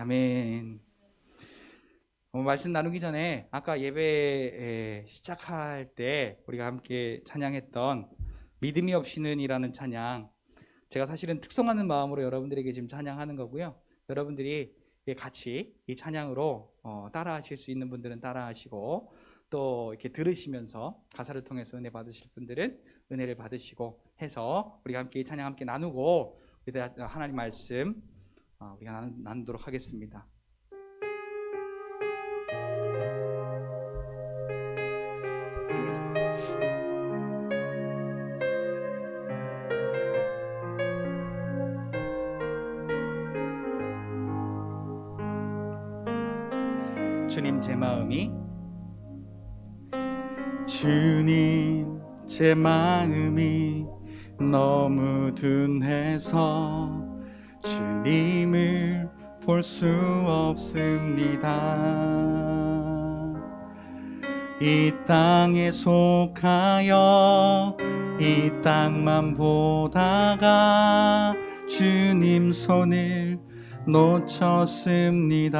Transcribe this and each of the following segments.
아멘. 말씀 나누기 전에 아까 예배 시작할 때 우리가 함께 찬양했던 믿음이 없이는 이라는 찬양, 제가 사실은 특성하는 마음으로 여러분들에게 지금 찬양하는 거고요. 여러분들이 같이 이 찬양으로 따라 하실 수 있는 분들은 따라 하시고, 또 이렇게 들으시면서 가사를 통해서 은혜 받으실 분들은 은혜를 받으시고 해서 우리가 함께 이 찬양 함께 나누고 하나님 말씀 우리가 나누도록 하겠습니다. 주님 제 마음이, 주님 제 마음이 너무 둔해서 주님을 볼 수 없습니다. 이 땅에 속하여 이 땅만 보다가 주님 손을 놓쳤습니다.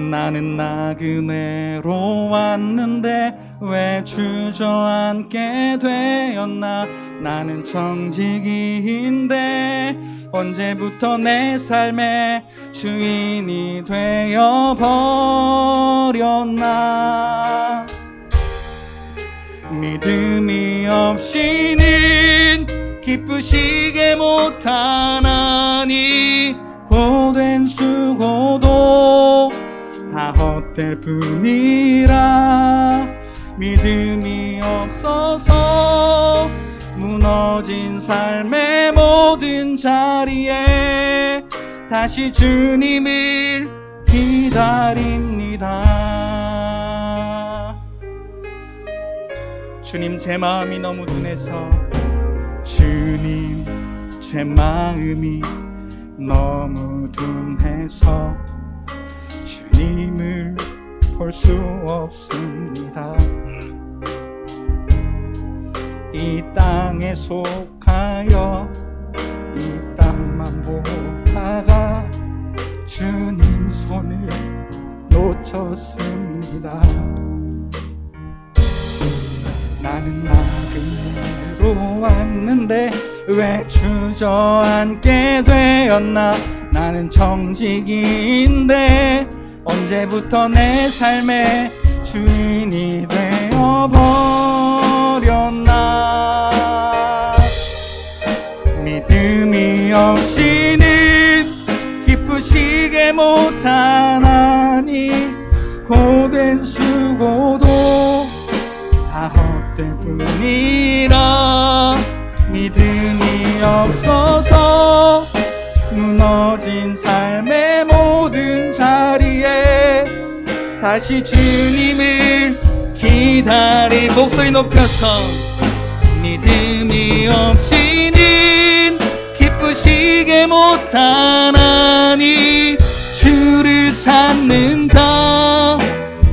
나는 나그네로 왔는데 왜 주저앉게 되었나. 나는 정직이인데 언제부터 내 삶의 주인이 되어버렸나. 믿음이 없이는 기쁘시게 못하나니 고된 수고도 다 헛될 뿐이라. 믿음이 없어서 무너진 삶의 모든 자리에 다시 주님을 기다립니다. 주님 제 마음이 너무 둔해서, 주님 제 마음이 너무 둔해서 주님을 볼 수 없습니다. 이 땅에 속하여 이 땅만 보다가 주님 손을 놓쳤습니다. 나는 나그네로 왔는데 왜 주저앉게 되었나. 나는 정직인데 언제부터 내 삶의 주인이 되어버렸나. 믿음이 없이는 기쁘시게 못하나니 고된 수고도 다 헛될 뿐이라. 믿음이 없어서 무너진 삶의 모든 자리에 다시 주님을 목소리 높여서, 믿음이 없이는 기쁘시게 못하나니 주를 찾는 자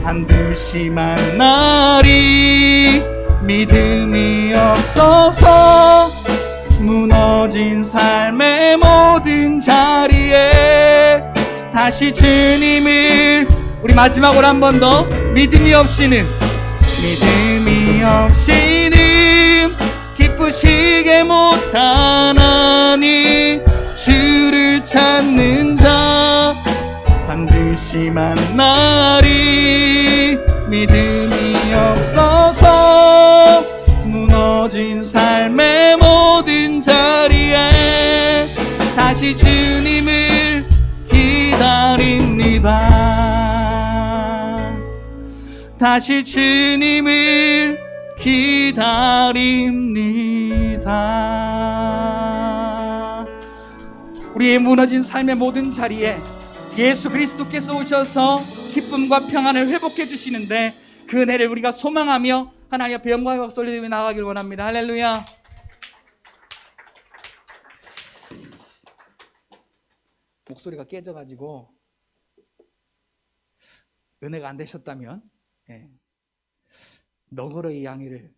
반드시 만나리. 믿음이 없어서 무너진 삶의 모든 자리에 다시 주님을, 우리 마지막으로 한 번 더, 믿음이 없이는 기쁘시게 못하나니 주를 찾는 자 반드시 만나리. 믿음이 없어서 무너진 삶의 모든 자리에 다시 주님을 기다립니다. 다시 주님을 기다립니다. 우리의 무너진 삶의 모든 자리에 예수 그리스도께서 오셔서 기쁨과 평안을 회복해 주시는데, 그 은혜를 우리가 소망하며 하나님 앞에 영광의 박수 올리며 나가길 원합니다. 할렐루야. 목소리가 깨져가지고 은혜가 안 되셨다면 너그러이 양해를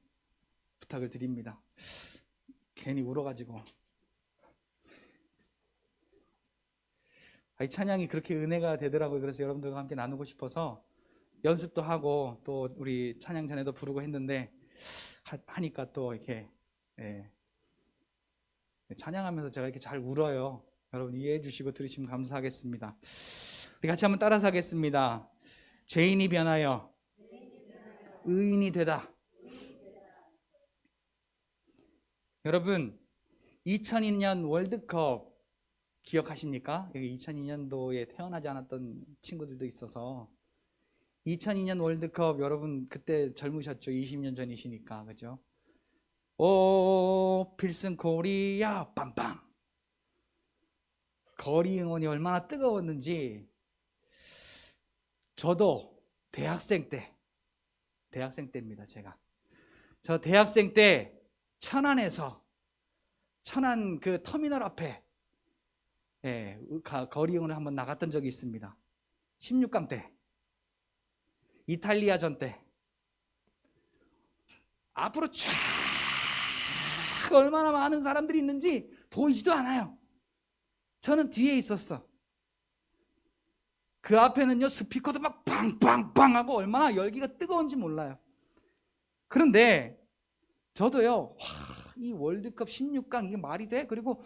부탁을 드립니다. 괜히 울어가지고 이 찬양이 그렇게 은혜가 되더라고요. 그래서 여러분들과 함께 나누고 싶어서 연습도 하고 또 우리 찬양 전에도 부르고 했는데 하니까 또 이렇게 찬양하면서 제가 이렇게 잘 울어요. 여러분 이해해 주시고 들으시면 감사하겠습니다. 우리 같이 한번 따라서 하겠습니다. 죄인이 변하여 의인이 되다. 여러분 2002년 월드컵 기억하십니까? 여기 2002년도에 태어나지 않았던 친구들도 있어서 2002년 월드컵 여러분 그때 젊으셨죠? 20년 전이시니까 그죠? 오 필승 코리아 빰빰 거리 응원이 얼마나 뜨거웠는지 저도 대학생 때입니다. 저 대학생 때 천안에서 천안 그 터미널 앞에 거리 응원을 한번 나갔던 적이 있습니다. 16강 때 이탈리아전 때 앞으로 쫙 얼마나 많은 사람들이 있는지 보이지도 않아요. 저는 뒤에 있었어. 그 앞에는요 스피커도 막 빵빵빵 하고 얼마나 열기가 뜨거운지 몰라요. 그런데 저도요 이 월드컵 16강 이게 말이 돼? 그리고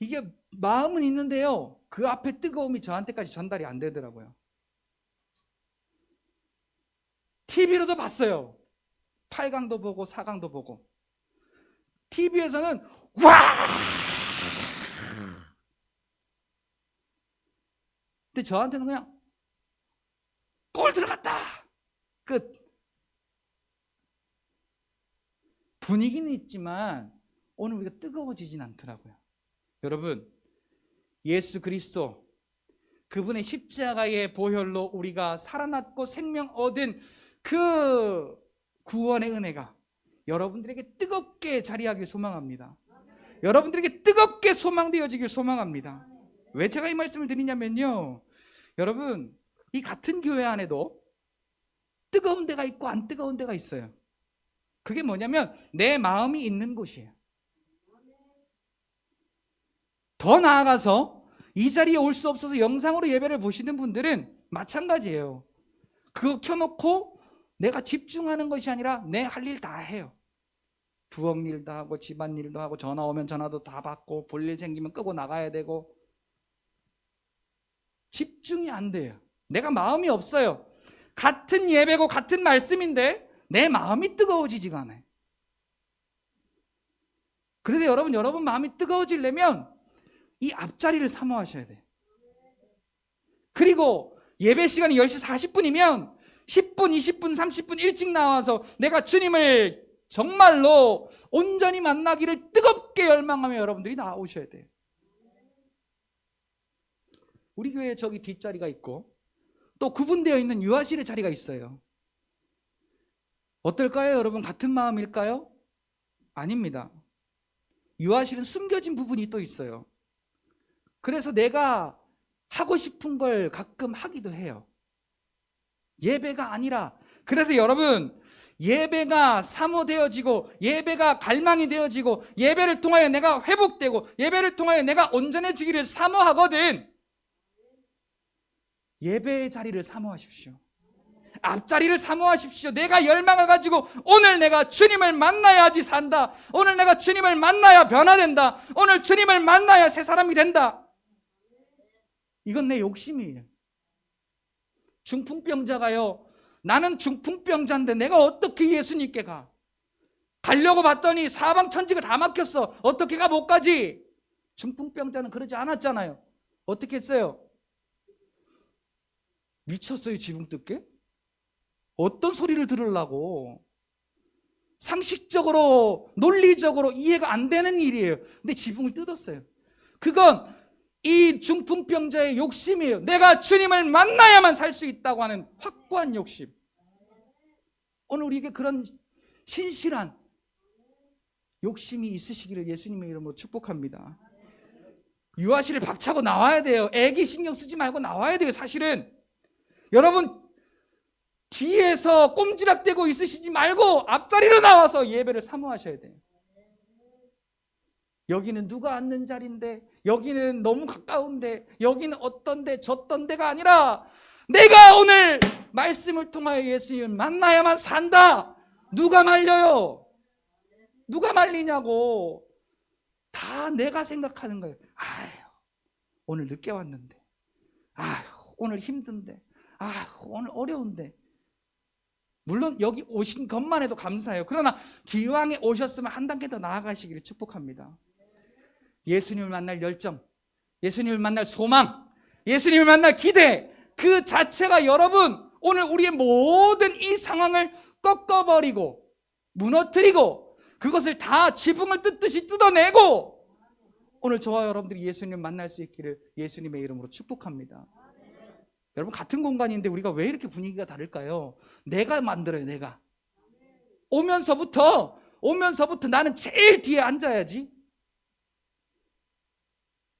이게 마음은 있는데요 그 앞에 뜨거움이 저한테까지 전달이 안 되더라고요. TV로도 봤어요. 8강도 보고 4강도 보고 TV에서는 와! 근데 저한테는 그냥 골 들어갔다! 끝. 분위기는 있지만 오늘 우리가 뜨거워지진 않더라고요. 여러분 예수 그리스도 그분의 십자가의 보혈로 우리가 살아났고 생명 얻은 그 구원의 은혜가 여러분들에게 뜨겁게 자리하길 소망합니다. 여러분들에게 뜨겁게 소망되어지길 소망합니다. 왜 제가 이 말씀을 드리냐면요 여러분 이 같은 교회 안에도 뜨거운 데가 있고 안 뜨거운 데가 있어요. 그게 뭐냐면 내 마음이 있는 곳이에요. 더 나아가서 이 자리에 올 수 없어서 영상으로 예배를 보시는 분들은 마찬가지예요. 그거 켜놓고 내가 집중하는 것이 아니라 내 할 일 다 해요. 부엌 일도 하고 집안 일도 하고 전화 오면 전화도 다 받고 볼 일 생기면 끄고 나가야 되고 집중이 안 돼요. 내가 마음이 없어요. 같은 예배고 같은 말씀인데 내 마음이 뜨거워지지가 않아요. 그래서 여러분 마음이 뜨거워지려면 이 앞자리를 사모하셔야 돼요. 그리고 예배 시간이 10시 40분이면 10분, 20분, 30분 일찍 나와서 내가 주님을 정말로 온전히 만나기를 뜨겁게 열망하며 여러분들이 나오셔야 돼요. 우리 교회에 저기 뒷자리가 있고 또 구분되어 있는 유아실의 자리가 있어요. 어떨까요? 여러분 같은 마음일까요? 아닙니다. 유아실은 숨겨진 부분이 또 있어요. 그래서 내가 하고 싶은 걸 가끔 하기도 해요. 예배가 아니라. 그래서 여러분 예배가 사모되어지고 예배가 갈망이 되어지고 예배를 통하여 내가 회복되고 예배를 통하여 내가 온전해지기를 사모하거든. 예배의 자리를 사모하십시오. 앞자리를 사모하십시오. 내가 열망을 가지고 오늘 내가 주님을 만나야지 산다. 오늘 내가 주님을 만나야 변화된다. 오늘 주님을 만나야 새 사람이 된다. 이건 내 욕심이에요. 중풍병자가요, 나는 중풍병자인데 내가 어떻게 예수님께 가? 가려고 봤더니 사방천지가 다 막혔어. 어떻게 가? 못 가지. 중풍병자는 그러지 않았잖아요. 어떻게 했어요? 미쳤어요, 지붕 뜯게? 어떤 소리를 들으려고? 상식적으로 논리적으로 이해가 안 되는 일이에요. 근데 지붕을 뜯었어요. 그건 이 중풍병자의 욕심이에요. 내가 주님을 만나야만 살 수 있다고 하는 확고한 욕심. 오늘 우리에게 그런 신실한 욕심이 있으시기를 예수님의 이름으로 축복합니다. 유아실을 박차고 나와야 돼요. 애기 신경 쓰지 말고 나와야 돼요. 사실은 여러분 뒤에서 꼼지락대고 있으시지 말고 앞자리로 나와서 예배를 사모하셔야 돼요. 여기는 누가 앉는 자리인데, 여기는 너무 가까운데, 여기는 어떤데 저떤 데가 아니라 내가 오늘 말씀을 통하여 예수님을 만나야만 산다. 누가 말려요? 누가 말리냐고. 다 내가 생각하는 거예요. 아휴, 오늘 늦게 왔는데, 아휴, 오늘 힘든데, 아휴, 오늘 어려운데. 물론 여기 오신 것만 해도 감사해요. 그러나 기왕에 오셨으면 한 단계 더 나아가시기를 축복합니다. 예수님을 만날 열정, 예수님을 만날 소망, 예수님을 만날 기대, 그 자체가 여러분 오늘 우리의 모든 이 상황을 꺾어버리고 무너뜨리고 그것을 다 지붕을 뜯듯이 뜯어내고 오늘 저와 여러분들이 예수님을 만날 수 있기를 예수님의 이름으로 축복합니다. 여러분, 같은 공간인데 우리가 왜 이렇게 분위기가 다를까요? 내가 만들어요. 내가 오면서부터 나는 제일 뒤에 앉아야지.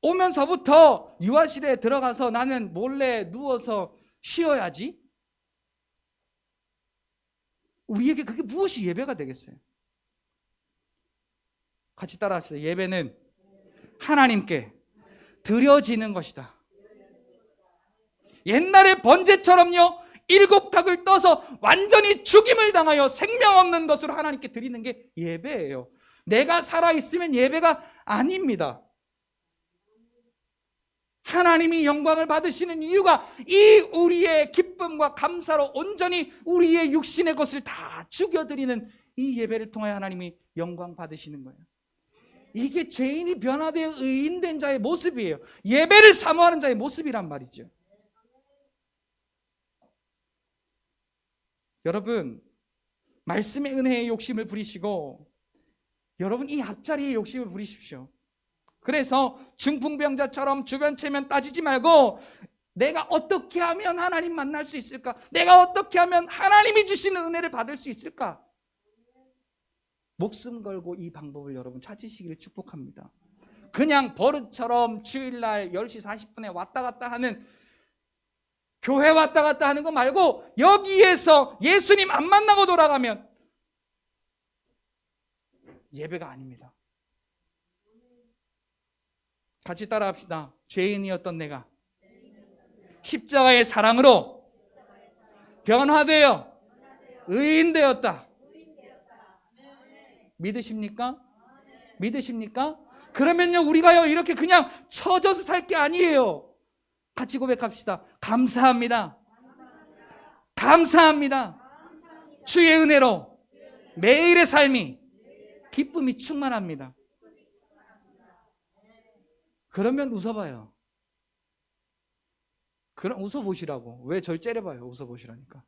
오면서부터 유아실에 들어가서 나는 몰래 누워서 쉬어야지. 우리에게 그게 무엇이 예배가 되겠어요? 같이 따라합시다. 예배는 하나님께 드려지는 것이다. 옛날에 번제처럼요, 7각을 떠서 완전히 죽임을 당하여 생명 없는 것으로 하나님께 드리는 게 예배예요. 내가 살아있으면 예배가 아닙니다. 하나님이 영광을 받으시는 이유가 이 우리의 기쁨과 감사로 온전히 우리의 육신의 것을 다 죽여드리는 이 예배를 통하여 하나님이 영광 받으시는 거예요. 이게 죄인이 변화되어 의인된 자의 모습이에요. 예배를 사모하는 자의 모습이란 말이죠. 여러분, 말씀의 은혜의 욕심을 부리시고 여러분 이 앞자리의 욕심을 부리십시오. 그래서 중풍병자처럼 주변 체면 따지지 말고 내가 어떻게 하면 하나님 만날 수 있을까? 내가 어떻게 하면 하나님이 주시는 은혜를 받을 수 있을까? 목숨 걸고 이 방법을 여러분 찾으시기를 축복합니다. 그냥 버릇처럼 주일날 10시 40분에 왔다 갔다 하는, 교회 왔다 갔다 하는 거 말고 여기에서 예수님 안 만나고 돌아가면 예배가 아닙니다. 같이 따라합시다. 죄인이었던 내가 십자가의 사랑으로 변화되어 의인 되었다. 믿으십니까? 믿으십니까? 그러면요, 우리가요 이렇게 그냥 처져서 살 게 아니에요. 같이 고백합시다. 감사합니다. 감사합니다. 주의 은혜로 매일의 삶이 기쁨이 충만합니다. 그러면 웃어봐요. 그럼 웃어보시라고. 왜 절 째려봐요? 웃어보시라니까.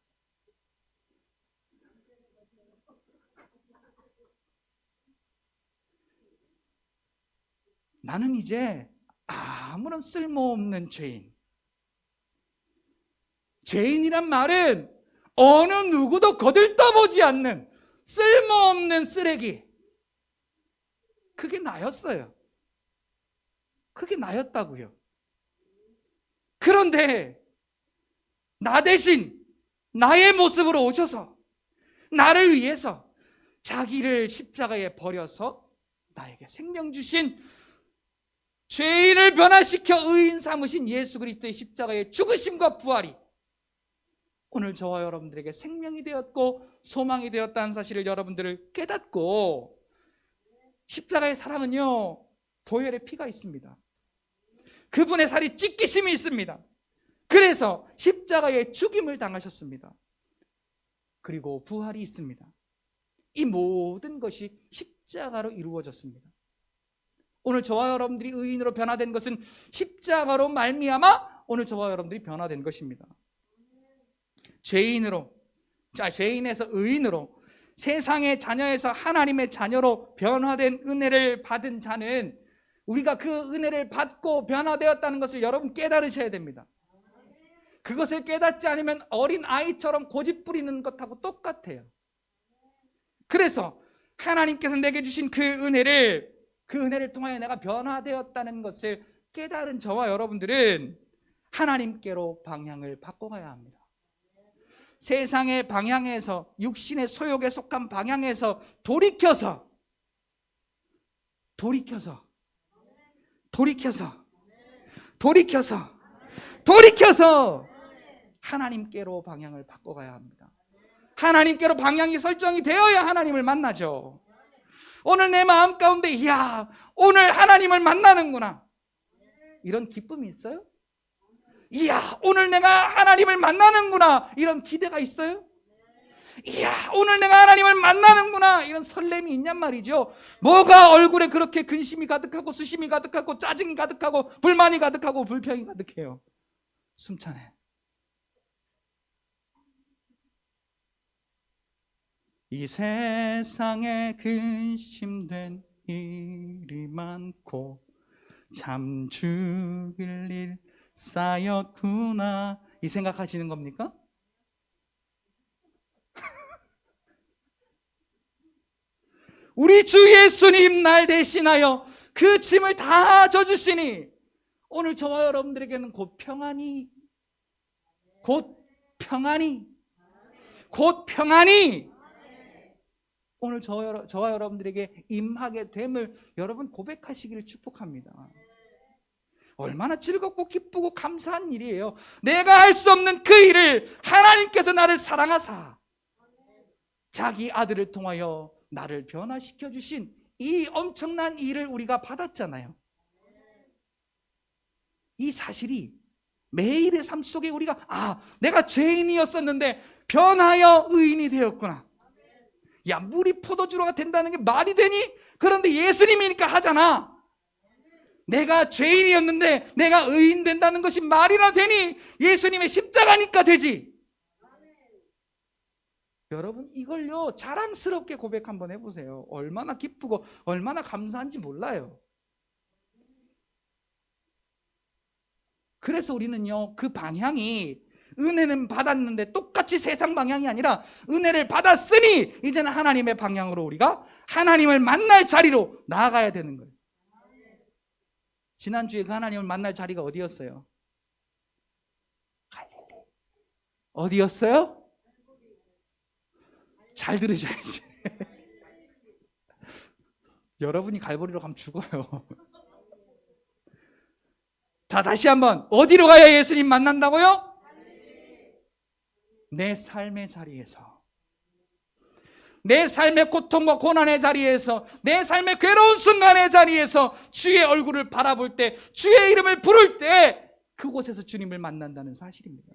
나는 이제 아무런 쓸모없는 죄인. 죄인이란 말은 어느 누구도 거들떠보지 않는 쓸모없는 쓰레기. 그게 나였어요. 그게 나였다고요. 그런데 나 대신 나의 모습으로 오셔서 나를 위해서 자기를 십자가에 버려서 나에게 생명 주신, 죄인을 변화시켜 의인 삼으신 예수 그리스도의 십자가의 죽으심과 부활이 오늘 저와 여러분들에게 생명이 되었고 소망이 되었다는 사실을 여러분들을 깨닫고, 십자가의 사랑은요 보혈의 피가 있습니다. 그분의 살이 찢기심이 있습니다. 그래서 십자가의 죽임을 당하셨습니다. 그리고 부활이 있습니다. 이 모든 것이 십자가로 이루어졌습니다. 오늘 저와 여러분들이 의인으로 변화된 것은 십자가로 말미암아 오늘 저와 여러분들이 변화된 것입니다. 죄인에서 의인으로, 세상의 자녀에서 하나님의 자녀로 변화된 은혜를 받은 자는 우리가 그 은혜를 받고 변화되었다는 것을 여러분 깨달으셔야 됩니다. 그것을 깨닫지 않으면 어린 아이처럼 고집 부리는 것하고 똑같아요. 그래서 하나님께서 내게 주신 그 은혜를 통하여 내가 변화되었다는 것을 깨달은 저와 여러분들은 하나님께로 방향을 바꿔가야 합니다. 세상의 방향에서, 육신의 소욕에 속한 방향에서 돌이켜서 돌이켜서 하나님께로 방향을 바꿔가야 합니다. 하나님께로 방향이 설정이 되어야 하나님을 만나죠. 오늘 내 마음 가운데 이야 오늘 하나님을 만나는구나 이런 기쁨이 있어요? 이야 오늘 내가 하나님을 만나는구나 이런 기대가 있어요? 이야 오늘 내가 하나님을 만나는구나 이런 설렘이 있냔 말이죠. 뭐가 얼굴에 그렇게 근심이 가득하고 수심이 가득하고 짜증이 가득하고 불만이 가득하고 불평이 가득해요? 숨차네. 이 세상에 근심된 일이 많고 참 죽일 일 쌓였구나 이 생각하시는 겁니까? 우리 주 예수님 날 대신하여 그 짐을 다 져주시니 오늘 저와 여러분들에게는 곧 평안이 오늘 저와 여러분들에게 임하게 됨을 여러분 고백하시기를 축복합니다. 얼마나 즐겁고 기쁘고 감사한 일이에요. 내가 할 수 없는 그 일을 하나님께서 나를 사랑하사 자기 아들을 통하여 나를 변화시켜 주신 이 엄청난 일을 우리가 받았잖아요. 이 사실이 매일의 삶 속에 우리가 내가 죄인이었었는데 변하여 의인이 되었구나. 야 물이 포도주로가 된다는 게 말이 되니? 그런데 예수님이니까 하잖아. 내가 죄인이었는데 내가 의인 된다는 것이 말이나 되니? 예수님의 십자가니까 되지. 여러분 이걸요 자랑스럽게 고백 한번 해보세요. 얼마나 기쁘고 얼마나 감사한지 몰라요. 그래서 우리는요 그 방향이 은혜는 받았는데 똑같이 세상 방향이 아니라 은혜를 받았으니 이제는 하나님의 방향으로 우리가 하나님을 만날 자리로 나아가야 되는 거예요. 지난주에 그 하나님을 만날 자리가 어디였어요? 갈릴리. 어디였어요? 잘 들으셔야지. 여러분이 갈보리로 가면 죽어요. 자 다시 한번 어디로 가야 예수님 만난다고요? 내 삶의 자리에서, 내 삶의 고통과 고난의 자리에서, 내 삶의 괴로운 순간의 자리에서 주의 얼굴을 바라볼 때, 주의 이름을 부를 때 그곳에서 주님을 만난다는 사실입니다.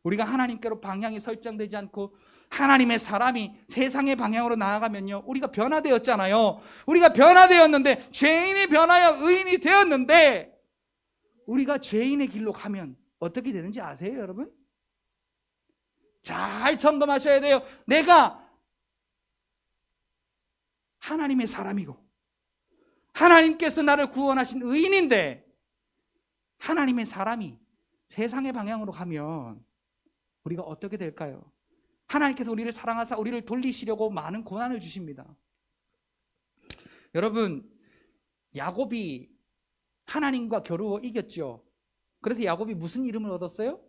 우리가 하나님께로 방향이 설정되지 않고 하나님의 사람이 세상의 방향으로 나아가면요 우리가 변화되었잖아요. 우리가 변화되었는데 죄인이 변하여 의인이 되었는데 우리가 죄인의 길로 가면 어떻게 되는지 아세요 여러분? 잘 점검하셔야 돼요. 내가 하나님의 사람이고 하나님께서 나를 구원하신 의인인데 하나님의 사람이 세상의 방향으로 가면 우리가 어떻게 될까요? 하나님께서 우리를 사랑하사 우리를 돌리시려고 많은 고난을 주십니다. 여러분 야곱이 하나님과 겨루어 이겼죠. 그래서 야곱이 무슨 이름을 얻었어요?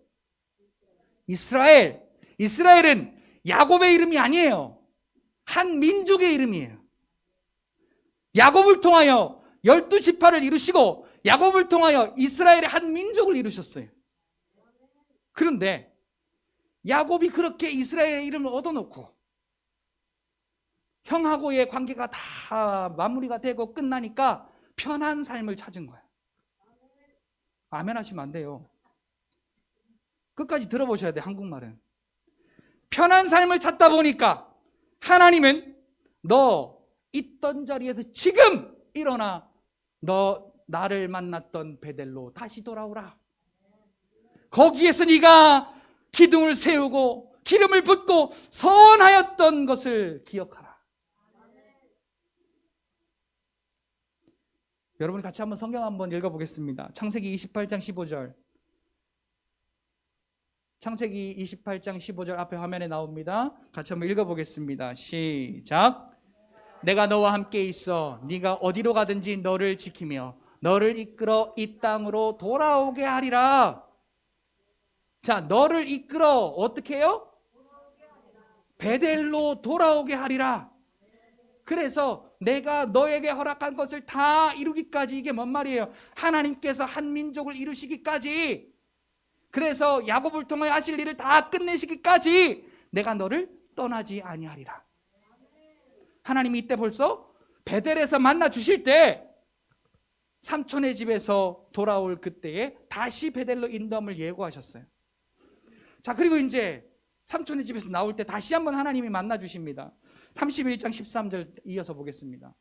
이스라엘. 이스라엘은 야곱의 이름이 아니에요. 한 민족의 이름이에요. 야곱을 통하여 12지파를 이루시고 야곱을 통하여 이스라엘의 한 민족을 이루셨어요. 그런데 야곱이 그렇게 이스라엘의 이름을 얻어놓고 형하고의 관계가 다 마무리가 되고 끝나니까 편한 삶을 찾은 거야. 아멘 하시면 안 돼요. 끝까지 들어보셔야 돼. 한국말은 편한 삶을 찾다 보니까 하나님은 너 있던 자리에서 지금 일어나 너 나를 만났던 베델로 다시 돌아오라. 거기에서 네가 기둥을 세우고 기름을 붓고 선하였던 것을 기억하라. 여러분이 같이 한번 성경 한번 읽어보겠습니다. 창세기 28장 15절. 창세기 28장 15절 앞에 화면에 나옵니다. 같이 한번 읽어보겠습니다. 시작. 내가 너와 함께 있어 네가 어디로 가든지 너를 지키며 너를 이끌어 이 땅으로 돌아오게 하리라. 자, 너를 이끌어 어떻게 해요? 베델로 돌아오게 하리라. 그래서 내가 너에게 허락한 것을 다 이루기까지. 이게 뭔 말이에요? 하나님께서 한 민족을 이루시기까지, 그래서 야곱을 통하여 하실 일을 다 끝내시기까지 내가 너를 떠나지 아니하리라. 하나님이 이때 벌써 베델에서 만나 주실 때 삼촌의 집에서 돌아올 그때에 다시 베델로 인도함을 예고하셨어요. 자, 그리고 이제 삼촌의 집에서 나올 때 다시 한번 하나님이 만나 주십니다. 31장 13절 이어서 보겠습니다.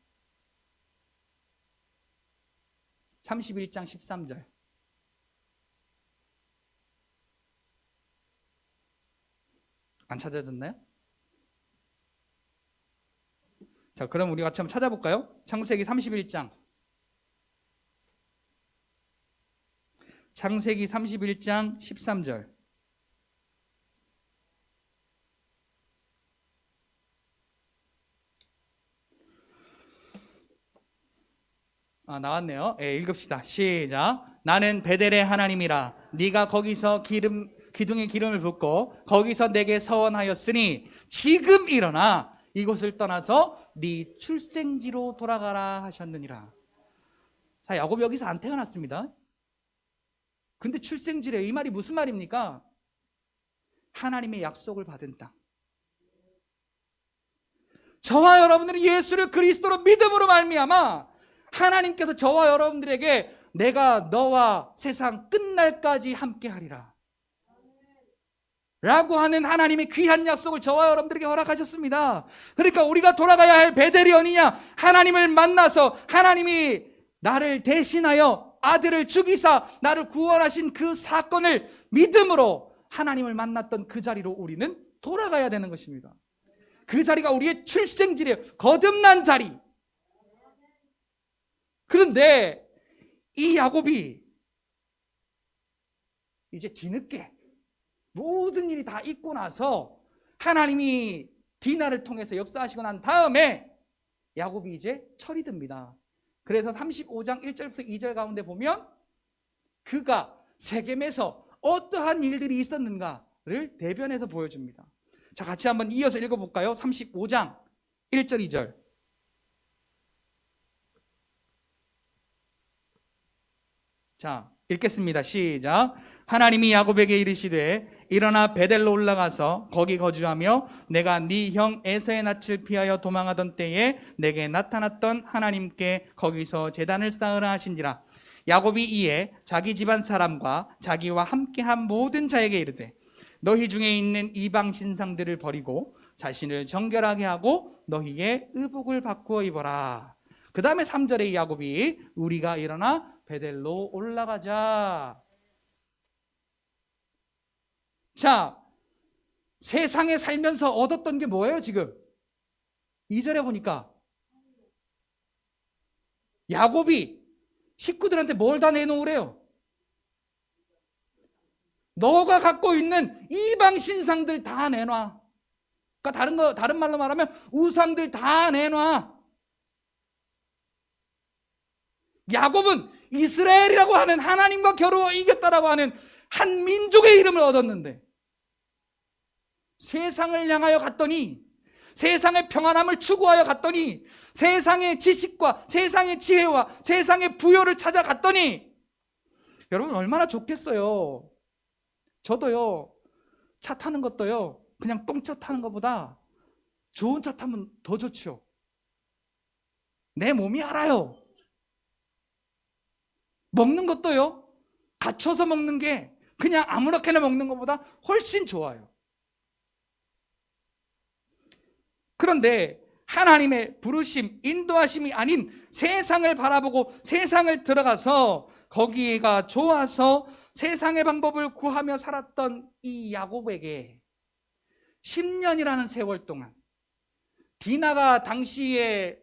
31장 13절. 안 찾아졌나요? 자, 그럼 우리 같이 한번 찾아볼까요? 창세기 31장. 창세기 31장 13절. 나왔네요. 읽읍시다. 시작. 나는 베델의 하나님이라. 네가 거기서 기둥에 기름을 붓고 거기서 내게 서원하였으니 지금 일어나 이곳을 떠나서 네 출생지로 돌아가라 하셨느니라. 자, 야곱이 여기서 안 태어났습니다. 근데 출생지래, 이 말이 무슨 말입니까? 하나님의 약속을 받은 땅. 저와 여러분들이 예수를 그리스도로 믿음으로 말미암아 하나님께서 저와 여러분들에게 내가 너와 세상 끝날까지 함께하리라 라고 하는 하나님의 귀한 약속을 저와 여러분들에게 허락하셨습니다. 그러니까 우리가 돌아가야 할 베델이 어디냐? 하나님을 만나서 하나님이 나를 대신하여 아들을 죽이사 나를 구원하신 그 사건을 믿음으로 하나님을 만났던 그 자리로 우리는 돌아가야 되는 것입니다. 그 자리가 우리의 출생지래요. 거듭난 자리. 그런데 이 야곱이 이제 뒤늦게 모든 일이 다 있고 나서 하나님이 디나를 통해서 역사하시고 난 다음에 야곱이 이제 철이 듭니다. 그래서 35장 1절부터 2절 가운데 보면 그가 세겜에서 어떠한 일들이 있었는가를 대변해서 보여줍니다. 자, 같이 한번 이어서 읽어볼까요? 35장 1절 2절. 자, 읽겠습니다. 시작. 하나님이 야곱에게 이르시되 일어나 베델로 올라가서 거기 거주하며 내가 네 형 에서의 낯을 피하여 도망하던 때에 내게 나타났던 하나님께 거기서 제단을 쌓으라 하신지라. 야곱이 이에 자기 집안 사람과 자기와 함께한 모든 자에게 이르되 너희 중에 있는 이방 신상들을 버리고 자신을 정결하게 하고 너희의 의복을 바꾸어 입어라. 그 다음에 3절에 야곱이 우리가 일어나 베델로 올라가자. 자, 세상에 살면서 얻었던 게 뭐예요 지금? 2절에 보니까 야곱이 식구들한테 뭘 다 내놓으래요? 너가 갖고 있는 이방 신상들 다 내놔. 그러니까 다른 말로 말하면 우상들 다 내놔. 야곱은 이스라엘이라고 하는 하나님과 겨루어 이겼다라고 하는 한 민족의 이름을 얻었는데 세상을 향하여 갔더니, 세상의 평안함을 추구하여 갔더니, 세상의 지식과 세상의 지혜와 세상의 부여를 찾아갔더니, 여러분 얼마나 좋겠어요. 저도요, 차 타는 것도요, 그냥 똥차 타는 것보다 좋은 차 타면 더 좋죠. 내 몸이 알아요. 먹는 것도요, 갖춰서 먹는 게 그냥 아무렇게나 먹는 것보다 훨씬 좋아요. 그런데 하나님의 부르심, 인도하심이 아닌 세상을 바라보고 세상을 들어가서 거기가 좋아서 세상의 방법을 구하며 살았던 이 야곱에게 10년이라는 세월 동안, 디나가 당시에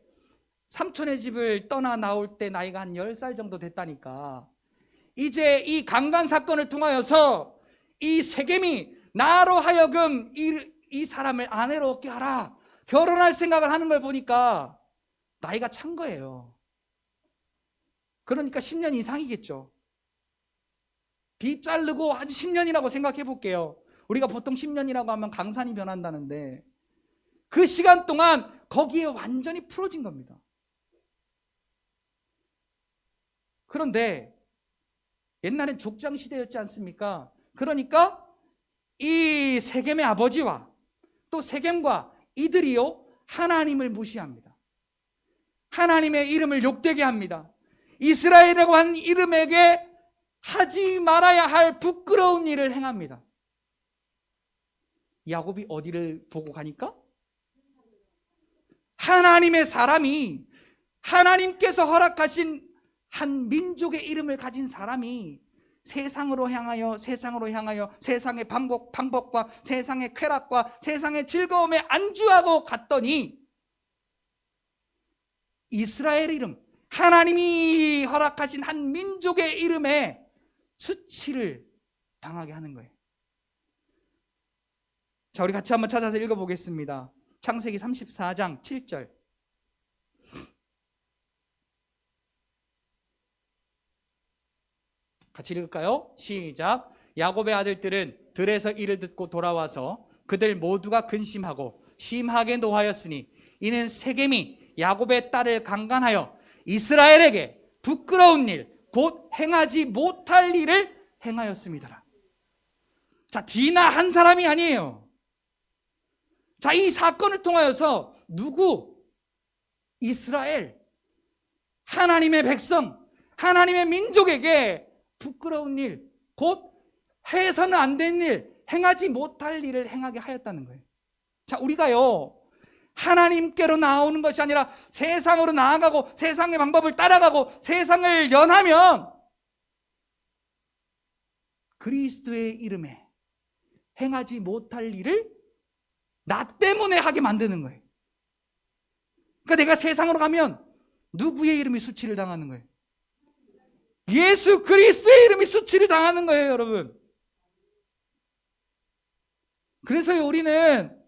삼촌의 집을 떠나 나올 때 나이가 한 10살 정도 됐다니까, 이제 이 강간 사건을 통하여서 이 세겜이 나로 하여금 이 사람을 아내로 얻게 하라, 결혼할 생각을 하는 걸 보니까 나이가 찬 거예요. 그러니까 10년 이상이겠죠. 뒤 자르고 아주 10년이라고 생각해 볼게요. 우리가 보통 10년이라고 하면 강산이 변한다는데 그 시간 동안 거기에 완전히 풀어진 겁니다. 그런데 옛날엔 족장 시대였지 않습니까? 그러니까 이 세겜의 아버지와 또 세겜과 이들이요 하나님을 무시합니다. 하나님의 이름을 욕되게 합니다. 이스라엘이라고 한 이름에게 하지 말아야 할 부끄러운 일을 행합니다. 야곱이 어디를 보고 가니까? 하나님의 사람이, 하나님께서 허락하신 한 민족의 이름을 가진 사람이 세상으로 향하여 세상의 방법과 세상의 쾌락과 세상의 즐거움에 안주하고 갔더니 이스라엘 이름, 하나님이 허락하신 한 민족의 이름에 수치를 당하게 하는 거예요. 자, 우리 같이 한번 찾아서 읽어보겠습니다. 창세기 34장 7절. 같이 읽을까요? 시작. 야곱의 아들들은 들에서 이를 듣고 돌아와서 그들 모두가 근심하고 심하게 노하였으니 이는 세겜이 야곱의 딸을 강간하여 이스라엘에게 부끄러운 일, 곧 행하지 못할 일을 행하였습니다. 자, 디나 한 사람이 아니에요. 자, 이 사건을 통하여서 누구? 이스라엘, 하나님의 백성, 하나님의 민족에게 부끄러운 일, 곧 해서는 안 된 일, 행하지 못할 일을 행하게 하였다는 거예요. 자, 우리가요 하나님께로 나오는 것이 아니라 세상으로 나아가고 세상의 방법을 따라가고 세상을 연하면 그리스도의 이름에 행하지 못할 일을 나 때문에 하게 만드는 거예요. 그러니까 내가 세상으로 가면 누구의 이름이 수치를 당하는 거예요? 예수 그리스도의 이름이 수치를 당하는 거예요, 여러분. 그래서 우리는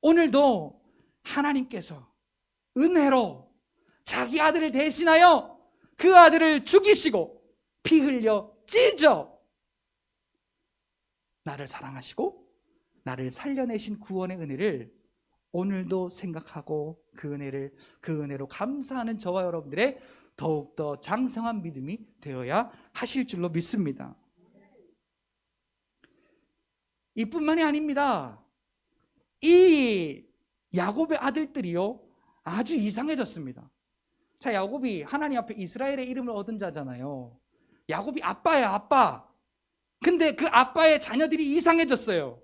오늘도 하나님께서 은혜로 자기 아들을 대신하여 그 아들을 죽이시고 피 흘려 찢어 나를 사랑하시고 나를 살려내신 구원의 은혜를 오늘도 생각하고 그 은혜로 감사하는 저와 여러분들의 더욱더 장성한 믿음이 되어야 하실 줄로 믿습니다. 이뿐만이 아닙니다. 이 야곱의 아들들이요 아주 이상해졌습니다. 자, 야곱이 하나님 앞에 이스라엘의 이름을 얻은 자잖아요. 야곱이 아빠예요, 아빠. 근데 그 아빠의 자녀들이 이상해졌어요.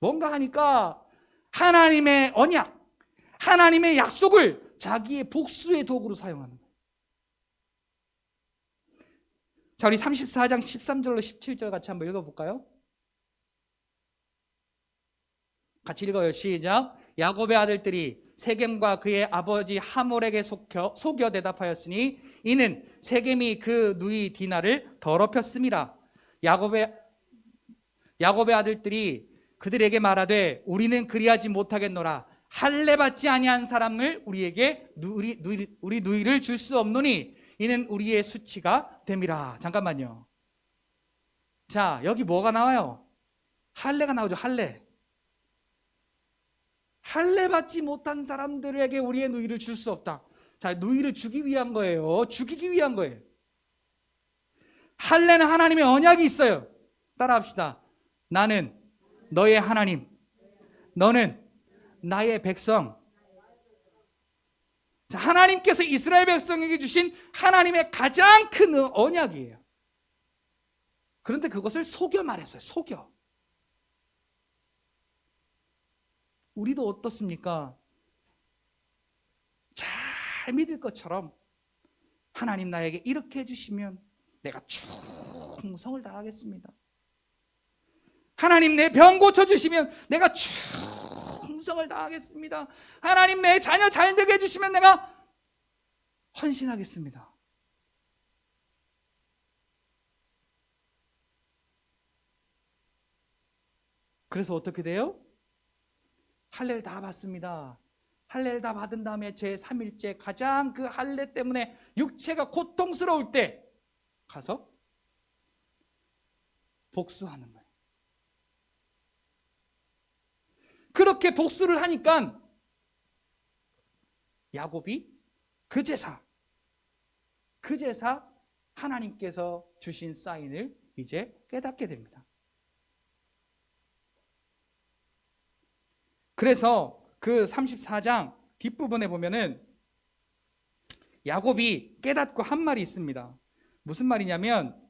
뭔가 하니까 하나님의 언약, 하나님의 약속을 자기의 복수의 도구로 사용하는 거예요. 자, 우리 34장 13절로 17절 같이 한번 읽어볼까요? 같이 읽어요. 시작. 야곱의 아들들이 세겜과 그의 아버지 하몰에게 속여 대답하였으니 이는 세겜이 그 누이 디나를 더럽혔음이라. 야곱의 아들들이 그들에게 말하되 우리는 그리하지 못하겠노라. 할례 받지 아니한 사람을 우리에게 우리 누이를 줄 수 없노니 이는 우리의 수치가 됨이라. 잠깐만요. 자, 여기 뭐가 나와요? 할례가 나오죠. 할례 받지 못한 사람들에게 우리의 누이를 줄 수 없다. 자, 누이를 주기 위한 거예요. 죽이기 위한 거예요. 할례는 하나님의 언약이 있어요. 따라합시다. 나는 너의 하나님, 너는 나의 백성. 자, 하나님께서 이스라엘 백성에게 주신 하나님의 가장 큰 언약이에요. 그런데 그것을 속여 말했어요. 속여. 우리도 어떻습니까? 잘 믿을 것처럼 하나님 나에게 이렇게 해주시면 내가 충성을 다하겠습니다. 하나님 내 병 고쳐주시면 내가 충성을 다하겠습니다. 하나님 내 자녀 잘 되게 해주시면 내가 헌신하겠습니다. 그래서 어떻게 돼요? 할례를 다 받습니다. 할례를 다 받은 다음에 제3일째 가장 그 할례 때문에 육체가 고통스러울 때 가서 복수하는 거예요. 그렇게 복수를 하니까 야곱이 그 제사 하나님께서 주신 사인을 이제 깨닫게 됩니다. 그래서 그 34장 뒷부분에 보면은 야곱이 깨닫고 한 말이 있습니다. 무슨 말이냐면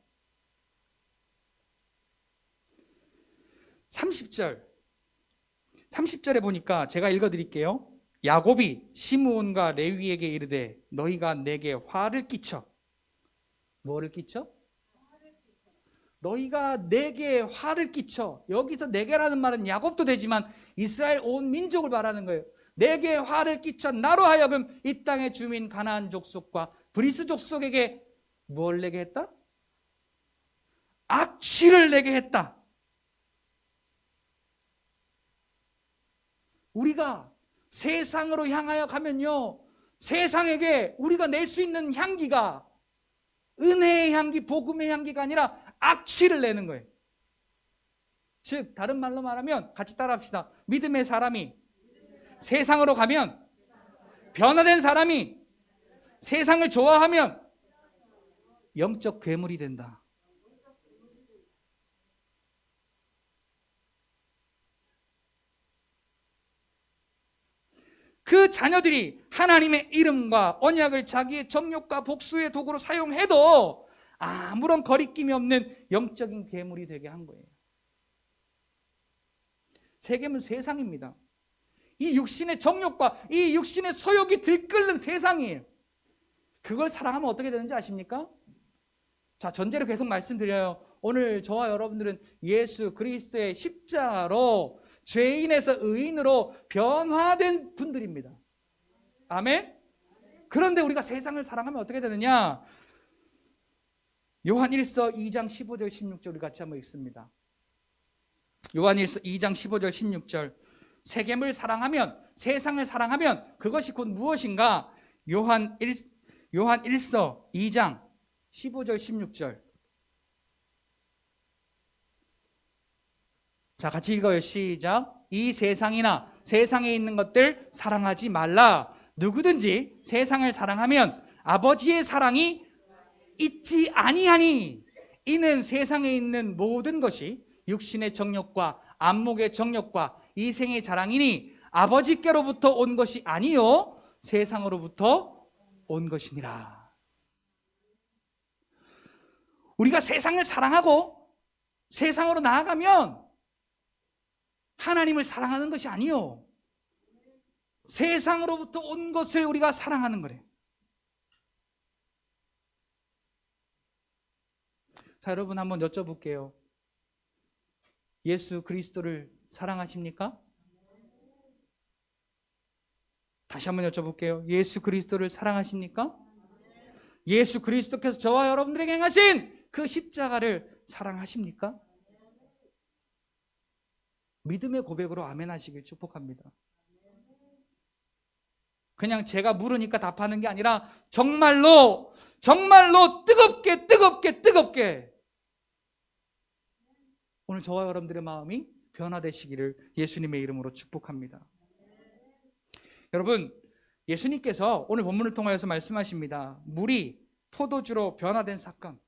30절에 보니까 제가 읽어드릴게요. 야곱이 시므온과 레위에게 이르되 너희가 내게 화를 끼쳐. 뭐를 끼쳐? 너희가 내게 화를 끼쳐. 여기서 내게라는 말은 야곱도 되지만 이스라엘 온 민족을 말하는 거예요. 내게 화를 끼쳐 나로 하여금 이 땅의 주민 가나안 족속과 브리스 족속에게 뭘 내게 했다? 악취를 내게 했다. 우리가 세상으로 향하여 가면요, 세상에게 우리가 낼 수 있는 향기가 은혜의 향기, 복음의 향기가 아니라 악취를 내는 거예요. 즉 다른 말로 말하면 같이 따라합시다. 믿음의 사람이 세상으로 가면, 변화된 사람이 세상을 좋아하면 영적 괴물이 된다. 그 자녀들이 하나님의 이름과 언약을 자기의 정욕과 복수의 도구로 사용해도 아무런 거리낌이 없는 영적인 괴물이 되게 한 거예요. 세겜은 세상입니다. 이 육신의 정욕과 이 육신의 소욕이 들끓는 세상이에요. 그걸 사랑하면 어떻게 되는지 아십니까? 자, 전제로 계속 말씀드려요. 오늘 저와 여러분들은 예수 그리스도의 십자가로 죄인에서 의인으로 변화된 분들입니다. 아멘? 그런데 우리가 세상을 사랑하면 어떻게 되느냐? 요한일서 2장 15절 16절 우리 같이 한번 읽습니다. 요한일서 2장 15절 16절. 세겜을 사랑하면, 세상을 사랑하면 그것이 곧 무엇인가? 요한일서 2장 15절 16절. 자, 같이 읽어요. 시작. 이 세상이나 세상에 있는 것들 사랑하지 말라. 누구든지 세상을 사랑하면 아버지의 사랑이 있지 아니하니. 이는 세상에 있는 모든 것이 육신의 정욕과 안목의 정욕과 이생의 자랑이니 아버지께로부터 온 것이 아니요 세상으로부터 온 것이니라. 우리가 세상을 사랑하고 세상으로 나아가면 하나님을 사랑하는 것이 아니요 세상으로부터 온 것을 우리가 사랑하는 거래요. 자, 여러분 한번 여쭤볼게요. 예수 그리스도를 사랑하십니까? 다시 한번 여쭤볼게요. 예수 그리스도를 사랑하십니까? 예수 그리스도께서 저와 여러분들에게 행하신 그 십자가를 사랑하십니까? 믿음의 고백으로 아멘 하시길 축복합니다. 그냥 제가 물으니까 답하는 게 아니라 정말로 뜨겁게 오늘 저와 여러분들의 마음이 변화되시기를 예수님의 이름으로 축복합니다. 여러분, 예수님께서 오늘 본문을 통하여서 말씀하십니다. 물이 포도주로 변화된 사건,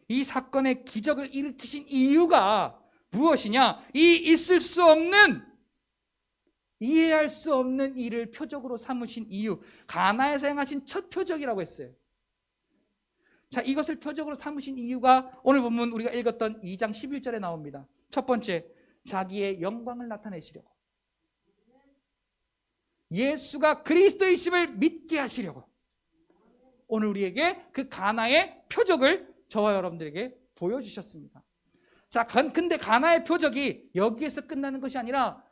이 사건의 기적을 일으키신 이유가 무엇이냐? 이 있을 수 없는, 이해할 수 없는 일을 표적으로 삼으신 이유, 가나에서 행하신 첫 표적이라고 했어요. 자, 이것을 표적으로 삼으신 이유가 오늘 본문 우리가 읽었던 2장 11절에 나옵니다. 첫 번째, 자기의 영광을 나타내시려고, 예수가 그리스도이심을 믿게 하시려고 오늘 우리에게 그 가나의 표적을 저와 여러분들에게 보여주셨습니다. 자, 근데 가나의 표적이 여기에서 끝나는 것이 아니라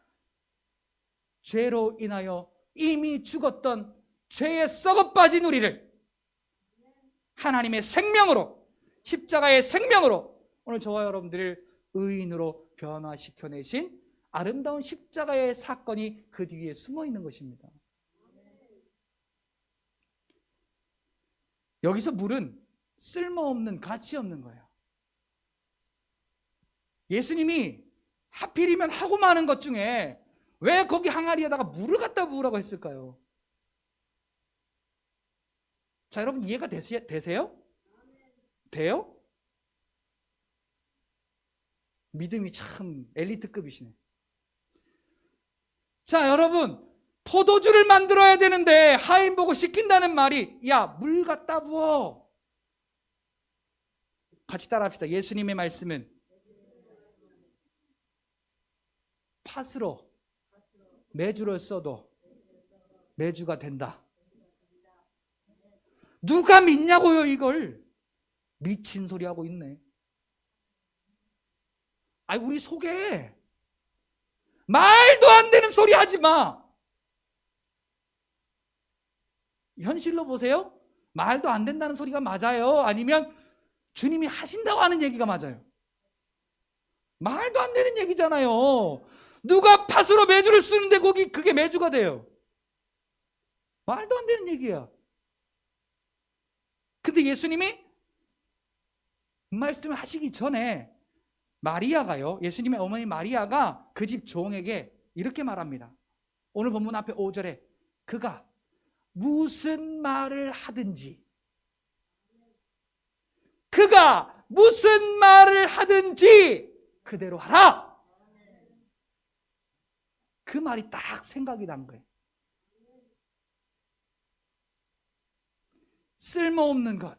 죄로 인하여 이미 죽었던 죄에 썩어 빠진 우리를 하나님의 생명으로, 십자가의 생명으로 오늘 저와 여러분들을 의인으로 변화시켜내신 아름다운 십자가의 사건이 그 뒤에 숨어 있는 것입니다. 여기서 물은 쓸모없는, 가치 없는 거예요. 예수님이 하필이면 하고 많은 것 중에 왜 거기 항아리에다가 물을 갖다 부으라고 했을까요? 자, 여러분 이해가 되세요? 돼요? 믿음이 참 엘리트급이시네. 자, 여러분, 포도주를 만들어야 되는데 하인 보고 시킨다는 말이, 야, 물 갖다 부어. 같이 따라합시다. 예수님의 말씀은 팥으로 메주를 써도 메주가 된다. 누가 믿냐고요, 이걸? 미친 소리 하고 있네. 아니, 우리 속에 말도 안 되는 소리 하지 마. 현실로 보세요. 말도 안 된다는 소리가 맞아요? 아니면 주님이 하신다고 하는 얘기가 맞아요? 말도 안 되는 얘기잖아요. 누가 팥으로 메주를 쓰는데 그게 메주가 돼요? 말도 안 되는 얘기야. 근데 예수님이 말씀을 하시기 전에 마리아가요, 예수님의 어머니 마리아가 그 집 종에게 이렇게 말합니다. 오늘 본문 앞에 5절에 그가 무슨 말을 하든지, 그가 무슨 말을 하든지 그대로 하라. 그 말이 딱 생각이 난 거예요. 쓸모없는 것.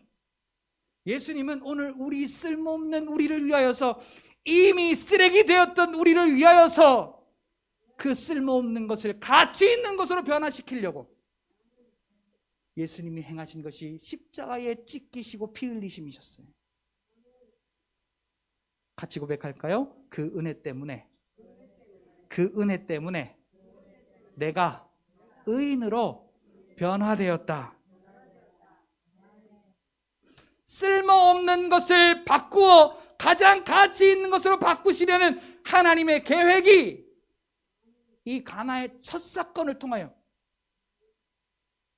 예수님은 오늘 우리 쓸모없는 우리를 위하여서, 이미 쓰레기 되었던 우리를 위하여서 그 쓸모없는 것을 가치 있는 것으로 변화시키려고 예수님이 행하신 것이 십자가에 찢기시고 피 흘리심이셨어요. 같이 고백할까요? 그 은혜 때문에 내가 의인으로 변화되었다. 쓸모없는 것을 바꾸어 가장 가치 있는 것으로 바꾸시려는 하나님의 계획이 이 가나의 첫 사건을 통하여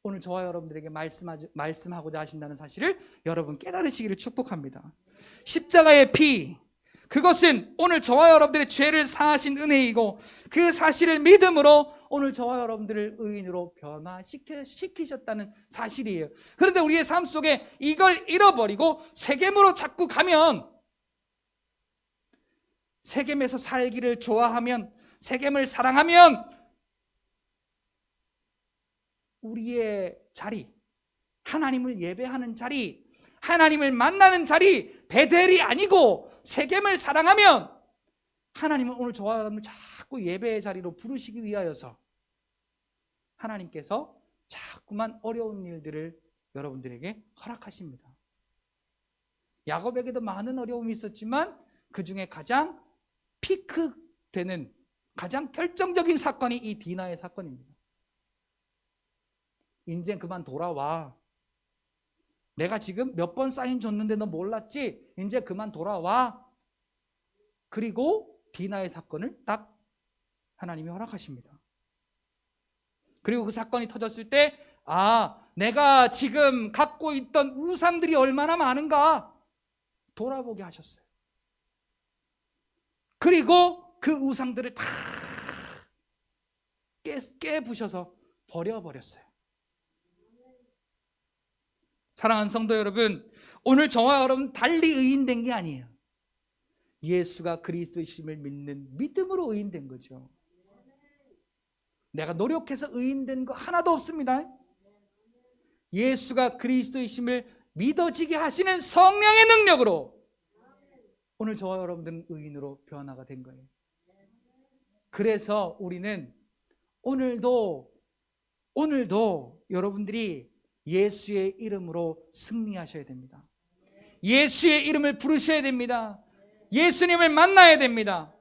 오늘 저와 여러분들에게 말씀하고자 하신다는 사실을 여러분 깨달으시기를 축복합니다. 십자가의 피, 그것은 오늘 저와 여러분들의 죄를 사하신 은혜이고, 그 사실을 믿음으로 오늘 저와 여러분들을 의인으로 변화시키셨다는 사실이에요. 그런데 우리의 삶 속에 이걸 잃어버리고 세겜으로 자꾸 가면, 세겜에서 살기를 좋아하면, 세겜을 사랑하면 우리의 자리, 하나님을 예배하는 자리, 하나님을 만나는 자리, 베델이 아니고 세겜을 사랑하면 하나님은 오늘 저와 여러분을 자꾸 예배의 자리로 부르시기 위하여서 하나님께서 자꾸만 어려운 일들을 여러분들에게 허락하십니다. 야곱에게도 많은 어려움이 있었지만 그 중에 가장 피크 되는 가장 결정적인 사건이 이 디나의 사건입니다. 이제 그만 돌아와. 내가 지금 몇 번 사인 줬는데 너 몰랐지? 이제 그만 돌아와. 그리고 디나의 사건을 딱 하나님이 허락하십니다. 그리고 그 사건이 터졌을 때, 내가 지금 갖고 있던 우상들이 얼마나 많은가 돌아보게 하셨어요. 그리고 그 우상들을 다 깨부셔서 버려버렸어요. 사랑하는 성도 여러분, 오늘 저와 여러분 달리 의인된 게 아니에요. 예수가 그리스도이심을 믿는 믿음으로 의인된 거죠. 내가 노력해서 의인된 거 하나도 없습니다. 예수가 그리스도이심을 믿어지게 하시는 성령의 능력으로 오늘 저와 여러분들은 의인으로 변화가 된 거예요. 그래서 우리는 오늘도 여러분들이 예수의 이름으로 승리하셔야 됩니다. 예수의 이름을 부르셔야 됩니다. 예수님을 만나야 됩니다.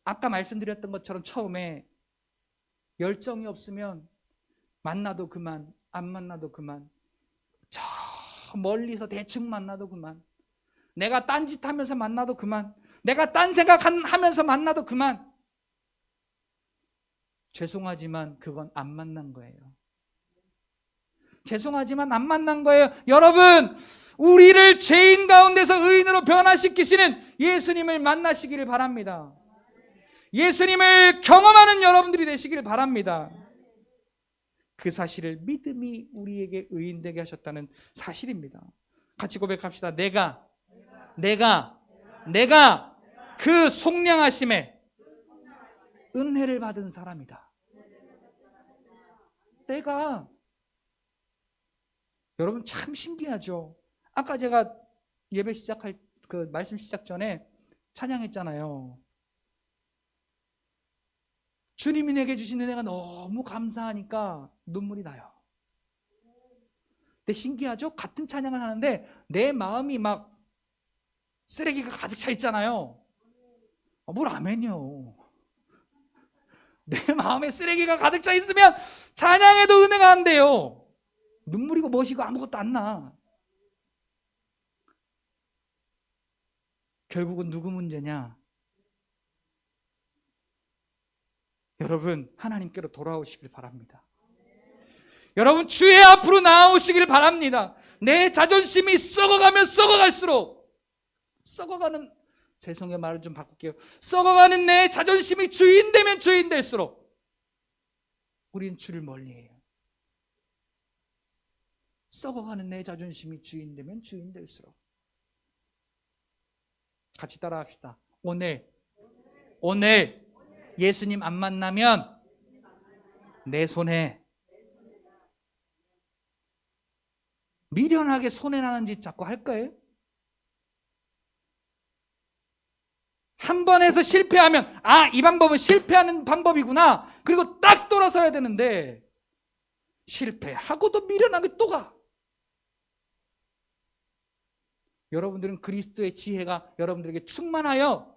아까 말씀드렸던 것처럼 처음에 열정이 없으면 만나도 그만, 안 만나도 그만, 저 멀리서 대충 만나도 그만, 내가 딴짓하면서 만나도 그만, 내가 딴 생각하면서 만나도 그만. 죄송하지만 그건 안 만난 거예요. 죄송하지만 안 만난 거예요. 여러분, 우리를 죄인 가운데서 의인으로 변화시키시는 예수님을 만나시기를 바랍니다. 예수님을 경험하는 여러분들이 되시기를 바랍니다. 그 사실을 믿음이 우리에게 의인되게 하셨다는 사실입니다. 같이 고백합시다. 내가 그 속량하심에 은혜를 받은 사람이다. 내가. 여러분 참 신기하죠. 아까 제가 예배 시작할 그 말씀 시작 전에 찬양했잖아요. 주님이 내게 주신 은혜가 너무 감사하니까 눈물이 나요. 근데 신기하죠? 같은 찬양을 하는데 내 마음이 막 쓰레기가 가득 차 있잖아요. 뭘 아멘요. 내 마음에 쓰레기가 가득 차 있으면 찬양해도 은혜가 안 돼요. 눈물이고 멋이고 아무것도 안 나. 결국은 누구 문제냐? 여러분 하나님께로 돌아오시길 바랍니다. 여러분 주의 앞으로 나오시길 바랍니다. 내 자존심이 썩어가면 썩어갈수록 죄송해요, 말을 좀 바꿀게요. 썩어가는 내 자존심이 주인 되면 주인 될수록 우린 주를 멀리해요. 썩어가는 내 자존심이 주인 되면 주인 될수록. 같이 따라합시다. 오늘 예수님 안 만나면 내 손에 미련하게 손해나는 짓 자꾸 할 거예요? 한 번 해서 실패하면 이 방법은 실패하는 방법이구나. 그리고 딱 돌아서야 되는데 실패하고도 미련하게 또 가. 여러분들은 그리스도의 지혜가 여러분들에게 충만하여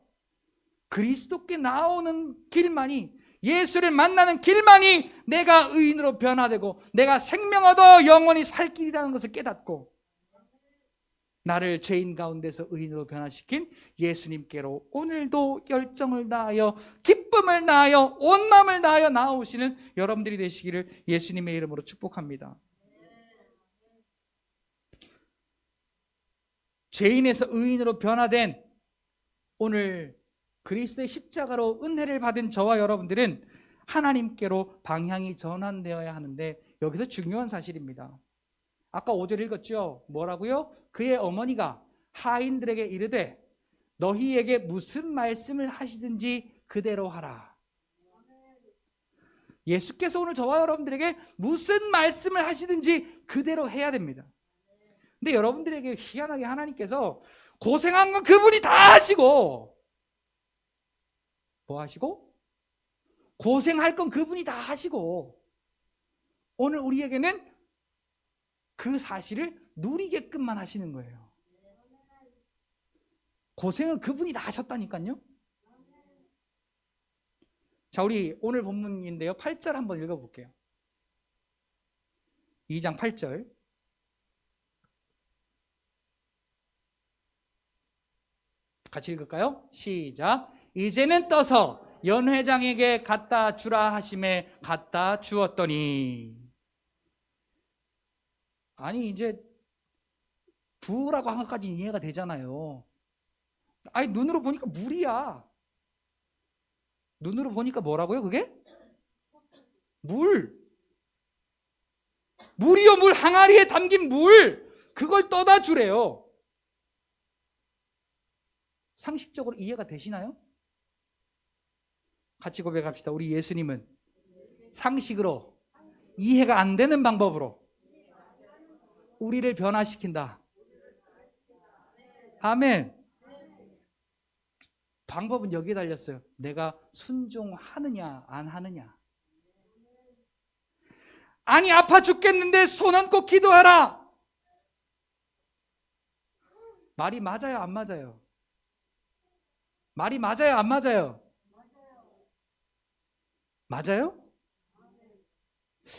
그리스도께 나오는 길만이, 예수를 만나는 길만이 내가 의인으로 변화되고 내가 생명 얻어 영원히 살 길이라는 것을 깨닫고 나를 죄인 가운데서 의인으로 변화시킨 예수님께로 오늘도 열정을 다하여 기쁨을 다하여 온 마음을 다하여 나아오시는 여러분들이 되시기를 예수님의 이름으로 축복합니다. 죄인에서 의인으로 변화된 오늘 그리스도의 십자가로 은혜를 받은 저와 여러분들은 하나님께로 방향이 전환되어야 하는데 여기서 중요한 사실입니다. 아까 5절 읽었죠? 뭐라고요? 그의 어머니가 하인들에게 이르되 너희에게 무슨 말씀을 하시든지 그대로 하라. 예수께서 오늘 저와 여러분들에게 무슨 말씀을 하시든지 그대로 해야 됩니다. 근데 여러분들에게 희한하게 하나님께서 고생한 건 그분이 다 하시고 뭐 하시고? 고생할 건 그분이 다 하시고 오늘 우리에게는 그 사실을 누리게끔만 하시는 거예요. 고생은 그분이 다 하셨다니까요. 자, 우리 오늘 본문인데요, 8절 한번 읽어볼게요. 2장 8절. 같이 읽을까요? 시작. 이제는 떠서 연회장에게 갖다 주라 하심에 갖다 주었더니. 아니 이제 부으라고 한 것까지는 이해가 되잖아요. 아니 눈으로 보니까 물이야. 눈으로 보니까 뭐라고요 그게? 물이요, 물. 항아리에 담긴 물. 그걸 떠다 주래요. 상식적으로 이해가 되시나요? 같이 고백합시다. 우리 예수님은 상식으로 이해가 안 되는 방법으로 우리를 변화시킨다. 아멘. 방법은 여기에 달렸어요. 내가 순종하느냐 안 하느냐. 아니 아파 죽겠는데 손 얹고 기도하라. 말이 맞아요 안 맞아요? 말이 맞아요 안 맞아요? 맞아요?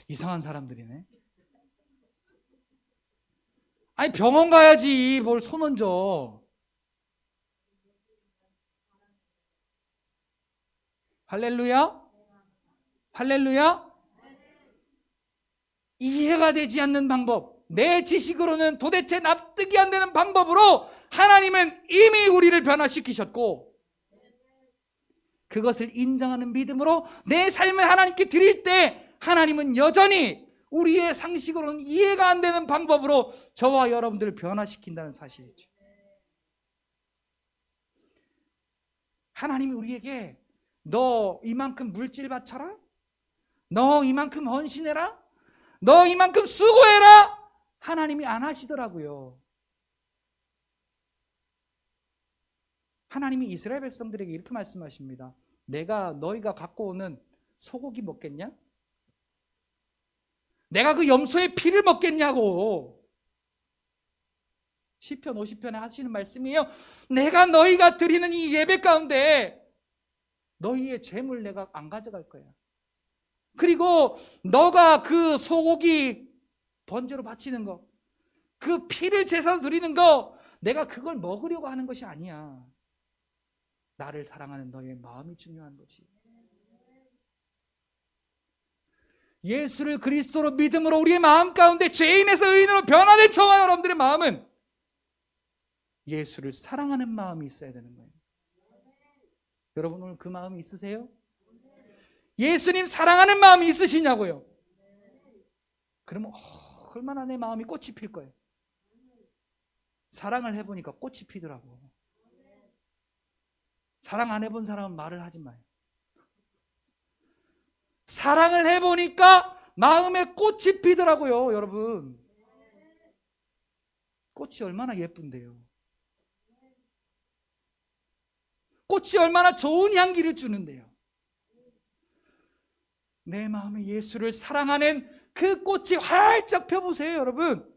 이상한 사람들이네. 아니 병원 가야지 뭘 손 얹어. 할렐루야? 할렐루야? 이해가 되지 않는 방법, 내 지식으로는 도대체 납득이 안 되는 방법으로 하나님은 이미 우리를 변화시키셨고 그것을 인정하는 믿음으로 내 삶을 하나님께 드릴 때 하나님은 여전히 우리의 상식으로는 이해가 안 되는 방법으로 저와 여러분들을 변화시킨다는 사실이죠. 하나님이 우리에게 너 이만큼 물질 바쳐라, 너 이만큼 헌신해라, 너 이만큼 수고해라, 하나님이 안 하시더라고요. 하나님이 이스라엘 백성들에게 이렇게 말씀하십니다. 내가 너희가 갖고 오는 소고기 먹겠냐? 내가 그 염소의 피를 먹겠냐고. 시편 50편에 하시는 말씀이에요. 내가 너희가 드리는 이 예배 가운데 너희의 재물 내가 안 가져갈 거야. 그리고 너가 그 소고기 번제로 바치는 거, 그 피를 제사로 드리는 거, 내가 그걸 먹으려고 하는 것이 아니야. 나를 사랑하는 너의 마음이 중요한 거지. 예수를 그리스도로 믿음으로 우리의 마음 가운데 죄인에서 의인으로 변화된 저와 여러분들의 마음은 예수를 사랑하는 마음이 있어야 되는 거예요. 여러분 오늘 그 마음이 있으세요? 예수님 사랑하는 마음이 있으시냐고요? 그러면 얼마나 내 마음이 꽃이 필 거예요. 사랑을 해보니까 꽃이 피더라고. 사랑 안 해본 사람은 말을 하지 마요. 사랑을 해보니까 마음에 꽃이 피더라고요. 여러분, 꽃이 얼마나 예쁜데요. 꽃이 얼마나 좋은 향기를 주는데요. 내 마음에 예수를 사랑하는 그 꽃이 활짝 펴보세요. 여러분,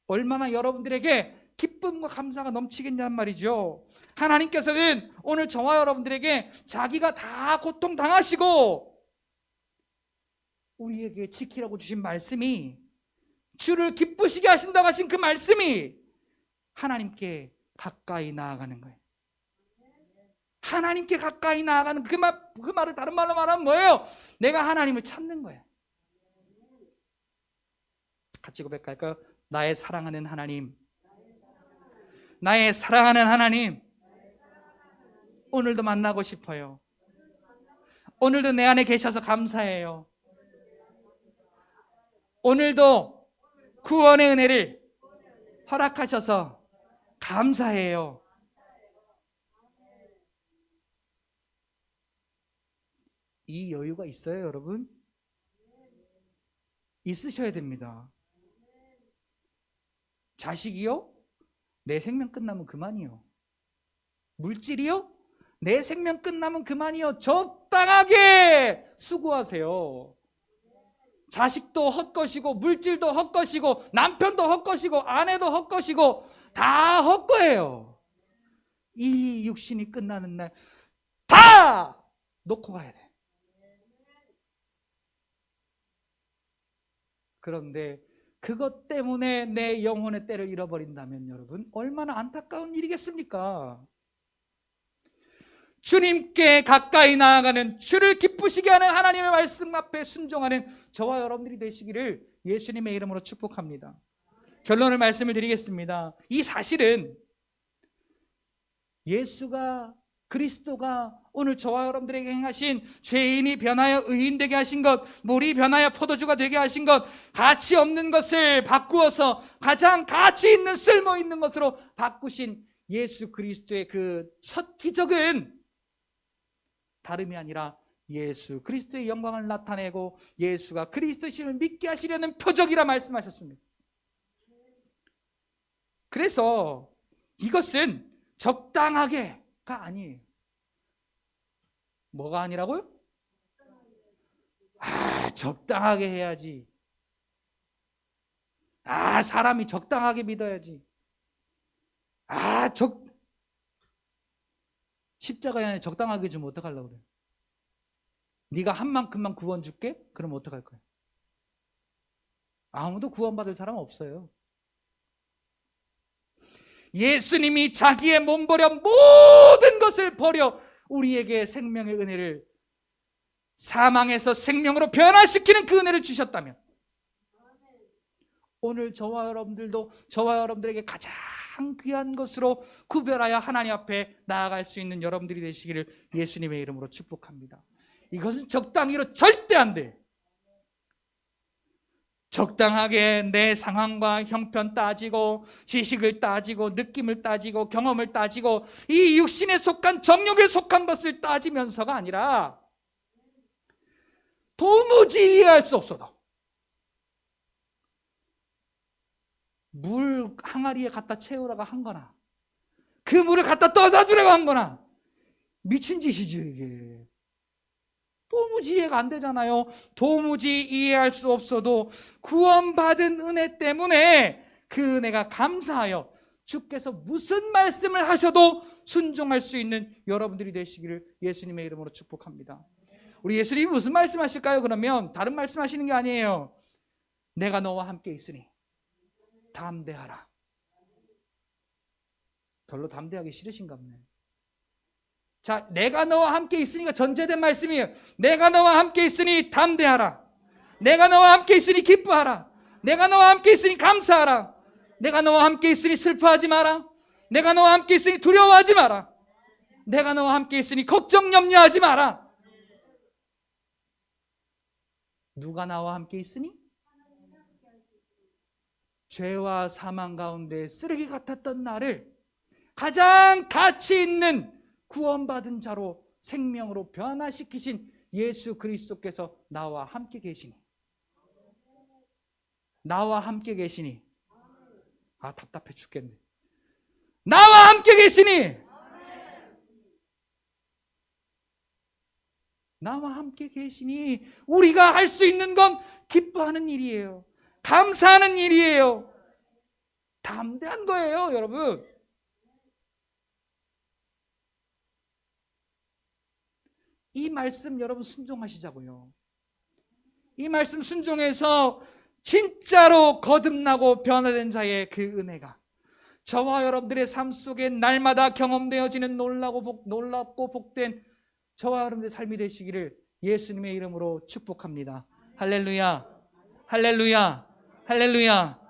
얼마나 여러분들에게 기쁨과 감사가 넘치겠냐는 말이죠. 하나님께서는 오늘 저와 여러분들에게 자기가 다 고통당하시고 우리에게 지키라고 주신 말씀이, 주를 기쁘시게 하신다고 하신 그 말씀이 하나님께 가까이 나아가는 거예요. 하나님께 가까이 나아가는 그 말을 다른 말로 말하면 뭐예요? 내가 하나님을 찾는 거예요. 같이 고백할까요? 나의 사랑하는 하나님, 나의 사랑하는 하나님, 오늘도 만나고 싶어요. 오늘도 내 안에 계셔서 감사해요. 오늘도 구원의 은혜를 허락하셔서 감사해요. 이 여유가 있어요, 여러분? 있으셔야 됩니다. 자식이요? 내 생명 끝나면 그만이요. 물질이요? 내 생명 끝나면 그만이요. 적당하게 수고하세요. 자식도 헛것이고 물질도 헛것이고 남편도 헛것이고 아내도 헛것이고 다 헛거예요. 이 육신이 끝나는 날 다 놓고 가야 돼. 그런데 그것 때문에 내 영혼의 때를 잃어버린다면 여러분 얼마나 안타까운 일이겠습니까? 주님께 가까이 나아가는, 주를 기쁘시게 하는 하나님의 말씀 앞에 순종하는 저와 여러분들이 되시기를 예수님의 이름으로 축복합니다. 결론을 말씀을 드리겠습니다. 이 사실은 예수가, 그리스도가 오늘 저와 여러분들에게 행하신 죄인이 변하여 의인 되게 하신 것, 물이 변하여 포도주가 되게 하신 것, 가치 없는 것을 바꾸어서 가장 가치 있는 쓸모 있는 것으로 바꾸신 예수 그리스도의 그 첫 기적은 다름이 아니라 예수 그리스도의 영광을 나타내고 예수가 그리스도심을 믿게 하시려는 표적이라 말씀하셨습니다. 그래서 이것은 적당하게가 아니에요. 뭐가 아니라고요? 적당하게 해야지. 사람이 적당하게 믿어야지. 십자가에 안에 적당하게 주면 어떡하려고 그래? 네가 한 만큼만 구원 줄게? 그럼 어떡할 거야? 아무도 구원받을 사람 없어요. 예수님이 자기의 몸 버려 모든 것을 버려 우리에게 생명의 은혜를, 사망에서 생명으로 변화시키는 그 은혜를 주셨다면 오늘 저와 여러분들도 저와 여러분들에게 가장 귀한 것으로 구별하여 하나님 앞에 나아갈 수 있는 여러분들이 되시기를 예수님의 이름으로 축복합니다. 이것은 적당히로 절대 안 돼. 적당하게 내 상황과 형편 따지고 지식을 따지고 느낌을 따지고 경험을 따지고 이 육신에 속한 정욕에 속한 것을 따지면서가 아니라 도무지 이해할 수 없어도 물 항아리에 갖다 채우라고 한 거나 그 물을 갖다 떠다 주라고 한 거나 미친 짓이죠. 이게 도무지 이해가 안 되잖아요. 도무지 이해할 수 없어도 구원받은 은혜 때문에 그 은혜가 감사하여 주께서 무슨 말씀을 하셔도 순종할 수 있는 여러분들이 되시기를 예수님의 이름으로 축복합니다. 우리 예수님이 무슨 말씀하실까요? 그러면 다른 말씀하시는 게 아니에요. 내가 너와 함께 있으니 담대하라. 별로 담대하기 싫으신가 보네. 자, 내가 너와 함께 있으니까 전제된 말씀이에요. 내가 너와 함께 있으니 담대하라. 내가 너와 함께 있으니 기뻐하라. 내가 너와 함께 있으니 감사하라. 내가 너와 함께 있으니 슬퍼하지 마라. 내가 너와 함께 있으니 두려워하지 마라. 내가 너와 함께 있으니 걱정 염려하지 마라. 누가 나와 함께 있으니? 죄와 사망 가운데 쓰레기 같았던 나를 가장 가치 있는 구원받은 자로 생명으로 변화시키신 예수 그리스도께서 나와 함께 계시니, 나와 함께 계시니, 아 답답해 죽겠네. 나와 함께 계시니, 나와 함께 계시니 우리가 할 수 있는 건 기뻐하는 일이에요. 감사하는 일이에요. 담대한 거예요, 여러분. 이 말씀 여러분 순종하시자고요. 이 말씀 순종해서 진짜로 거듭나고 변화된 자의 그 은혜가 저와 여러분들의 삶 속에 날마다 경험되어지는 놀랍고 복된 저와 여러분들의 삶이 되시기를 예수님의 이름으로 축복합니다. 할렐루야, 할렐루야, 할렐루야.